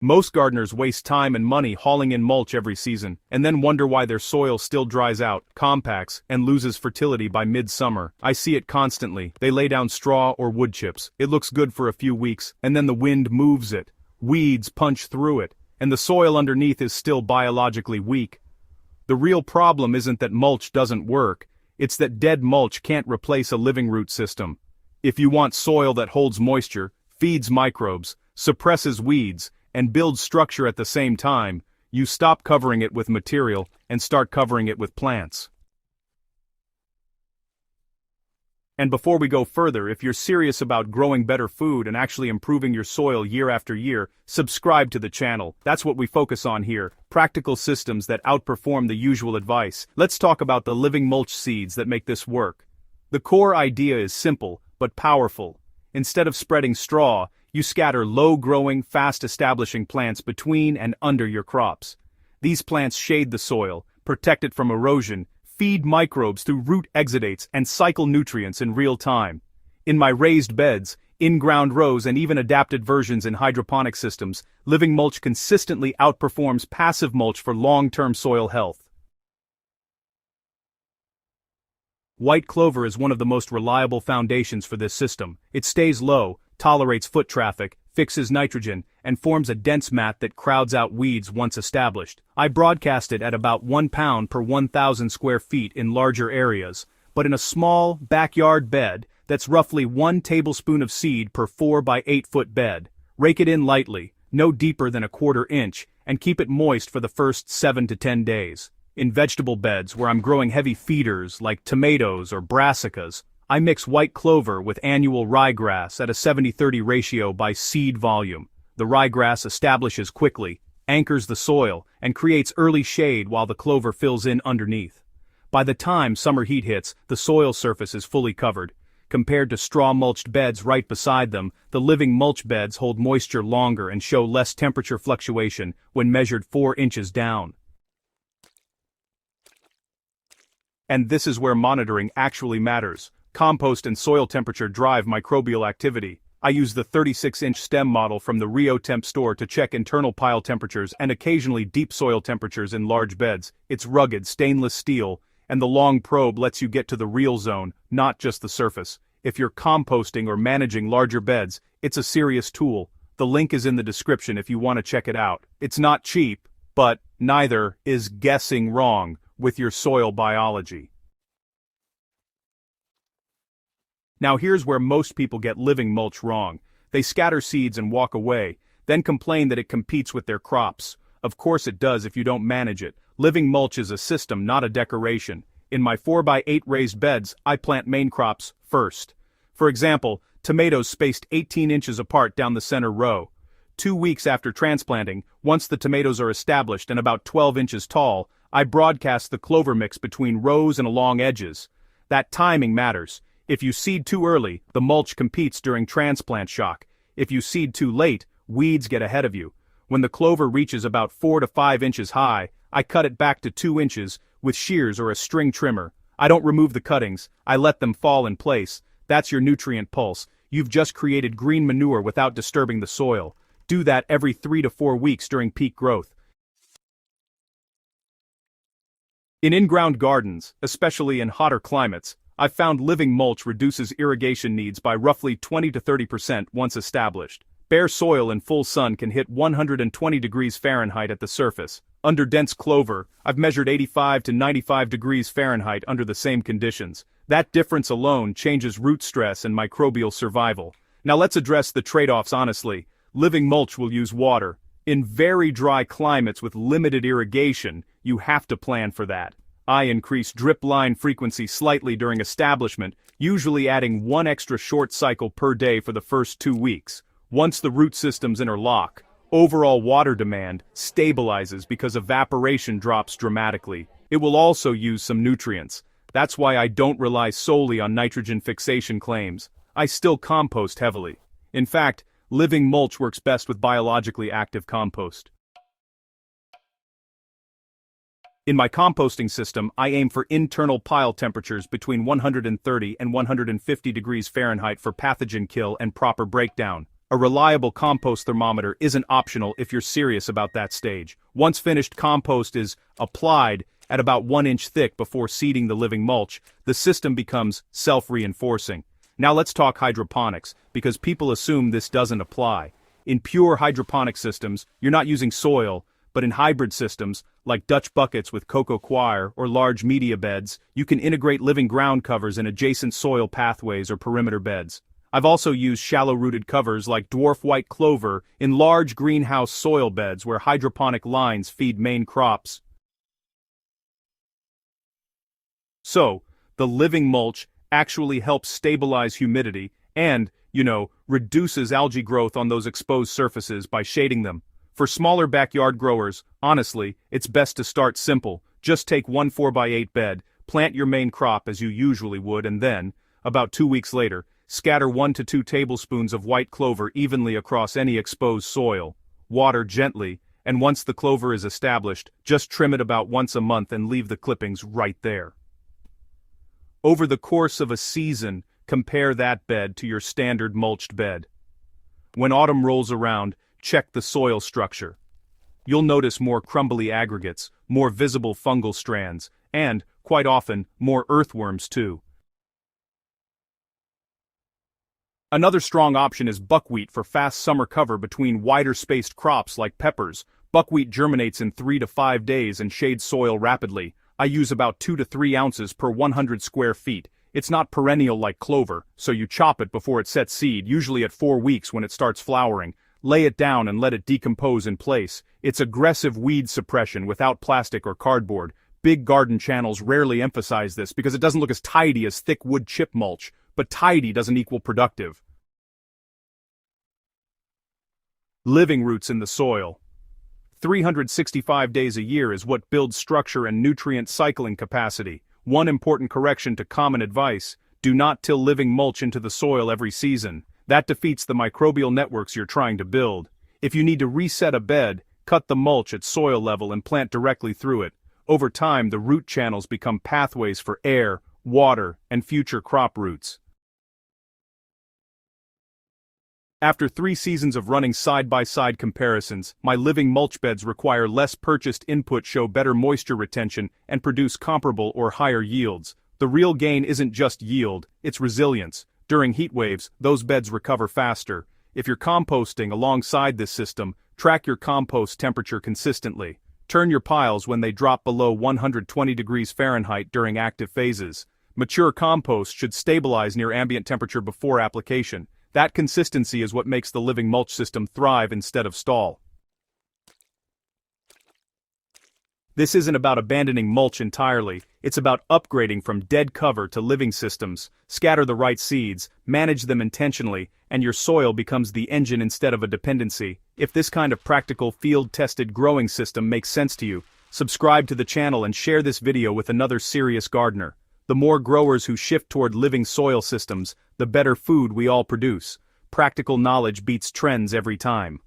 Most gardeners waste time and money hauling in mulch every season, and then wonder why their soil still dries out, compacts, and loses fertility by mid-summer. I see it constantly. They lay down straw or wood chips. It looks good for a few weeks, and then the wind moves it. Weeds punch through it, and the soil underneath is still biologically weak. The real problem isn't that mulch doesn't work, it's that dead mulch can't replace a living root system. If you want soil that holds moisture, feeds microbes, suppresses weeds, and builds structure at the same time, you stop covering it with material and start covering it with plants. And before we go further, if you're serious about growing better food and actually improving your soil year after year, subscribe to the channel. That's what we focus on here, practical systems that outperform the usual advice. Let's talk about the living mulch seeds that make this work. The core idea is simple, but powerful. Instead of spreading straw, you scatter low-growing, fast-establishing plants between and under your crops. These plants shade the soil, protect it from erosion, feed microbes through root exudates, and cycle nutrients in real time. In my raised beds, in-ground rows, and even adapted versions in hydroponic systems, living mulch consistently outperforms passive mulch for long-term soil health. White clover is one of the most reliable foundations for this system. It stays low, tolerates foot traffic, fixes nitrogen, and forms a dense mat that crowds out weeds once established. I broadcast it at about 1 pound per 1,000 square feet in larger areas, but in a small, backyard bed, that's roughly 1 tablespoon of seed per 4 by 8 foot bed. Rake it in lightly, no deeper than 1/4 inch, and keep it moist for the first 7 to 10 days. In vegetable beds where I'm growing heavy feeders like tomatoes or brassicas, I mix white clover with annual ryegrass at a 70-30 ratio by seed volume. The ryegrass establishes quickly, anchors the soil, and creates early shade while the clover fills in underneath. By the time summer heat hits, the soil surface is fully covered. Compared to straw-mulched beds right beside them, the living mulch beds hold moisture longer and show less temperature fluctuation when measured 4 inches down. And this is where monitoring actually matters. Compost and soil temperature drive microbial activity. I use the 36-inch stem model from the RioTemp store to check internal pile temperatures and occasionally deep soil temperatures in large beds. It's rugged stainless steel, and the long probe lets you get to the real zone, not just the surface. If you're composting or managing larger beds, it's a serious tool. The link is in the description if you want to check it out. It's not cheap, but neither is guessing wrong with your soil biology. Now here's where most people get living mulch wrong. They scatter seeds and walk away, then complain that it competes with their crops. Of course it does if you don't manage it. Living mulch is a system, not a decoration. In my 4x8 raised beds, I plant main crops first. For example, tomatoes spaced 18 inches apart down the center row. 2 weeks after transplanting, once the tomatoes are established and about 12 inches tall, I broadcast the clover mix between rows and along edges. That timing matters. If you seed too early, the mulch competes during transplant shock. If you seed too late, weeds get ahead of you. When the clover reaches about 4 to 5 inches high, I cut it back to 2 inches with shears or a string trimmer. I don't remove the cuttings, I let them fall in place. That's your nutrient pulse. You've just created green manure without disturbing the soil. Do that every 3 to 4 weeks during peak growth. In in-ground gardens, especially in hotter climates, I've found living mulch reduces irrigation needs by roughly 20 to 30% once established. Bare soil in full sun can hit 120 degrees Fahrenheit at the surface. Under dense clover, I've measured 85 to 95 degrees Fahrenheit under the same conditions. That difference alone changes root stress and microbial survival. Now let's address the trade-offs honestly. Living mulch will use water. In very dry climates with limited irrigation, you have to plan for that. I increase drip line frequency slightly during establishment, usually adding 1 extra short cycle per day for the first 2 weeks. Once the root systems interlock, overall water demand stabilizes because evaporation drops dramatically. It will also use some nutrients. That's why I don't rely solely on nitrogen fixation claims. I still compost heavily. In fact, living mulch works best with biologically active compost. In my composting system, I aim for internal pile temperatures between 130 and 150 degrees Fahrenheit for pathogen kill and proper breakdown. A reliable compost thermometer isn't optional if you're serious about that stage. Once finished compost is applied at about 1 inch thick before seeding the living mulch, the system becomes self-reinforcing. Now let's talk hydroponics, because people assume this doesn't apply. In pure hydroponic systems, you're not using soil, but in hybrid systems, like Dutch buckets with cocoa coir or large media beds, you can integrate living ground covers in adjacent soil pathways or perimeter beds. I've also used shallow-rooted covers like dwarf white clover in large greenhouse soil beds where hydroponic lines feed main crops. So, the living mulch actually helps stabilize humidity and, reduces algae growth on those exposed surfaces by shading them. For smaller backyard growers, honestly, it's best to start simple. Just take one 4x8 bed, plant your main crop as you usually would, and then, about 2 weeks later, scatter 1 to 2 tablespoons of white clover evenly across any exposed soil. Water gently, and once the clover is established, just trim it about once a month and leave the clippings right there. Over the course of a season, compare that bed to your standard mulched bed. When autumn rolls around, check the soil structure. You'll notice more crumbly aggregates, more visible fungal strands, and, quite often, more earthworms too. Another strong option is buckwheat for fast summer cover between wider spaced crops like peppers. Buckwheat germinates in 3 to 5 days and shades soil rapidly. I use about 2 to 3 ounces per 100 square feet. It's not perennial like clover, so you chop it before it sets seed, usually at 4 weeks when it starts flowering. Lay it down and let it decompose in place. It's aggressive weed suppression without plastic or cardboard. Big garden channels rarely emphasize this because it doesn't look as tidy as thick wood chip mulch, but tidy doesn't equal productive. Living roots in the soil. 365 days a year is what builds structure and nutrient cycling capacity. One important correction to common advice: do not till living mulch into the soil every season. That defeats the microbial networks you're trying to build. If you need to reset a bed, cut the mulch at soil level and plant directly through it. Over time, the root channels become pathways for air, water, and future crop roots. After 3 seasons of running side-by-side comparisons, my living mulch beds require less purchased input, show better moisture retention, and produce comparable or higher yields. The real gain isn't just yield, it's resilience. During heat waves, those beds recover faster. If you're composting alongside this system, track your compost temperature consistently. Turn your piles when they drop below 120 degrees Fahrenheit during active phases. Mature compost should stabilize near ambient temperature before application. That consistency is what makes the living mulch system thrive instead of stall. This isn't about abandoning mulch entirely, it's about upgrading from dead cover to living systems. Scatter the right seeds, manage them intentionally, and your soil becomes the engine instead of a dependency. If this kind of practical, field-tested growing system makes sense to you, subscribe to the channel and share this video with another serious gardener. The more growers who shift toward living soil systems, the better food we all produce. Practical knowledge beats trends every time.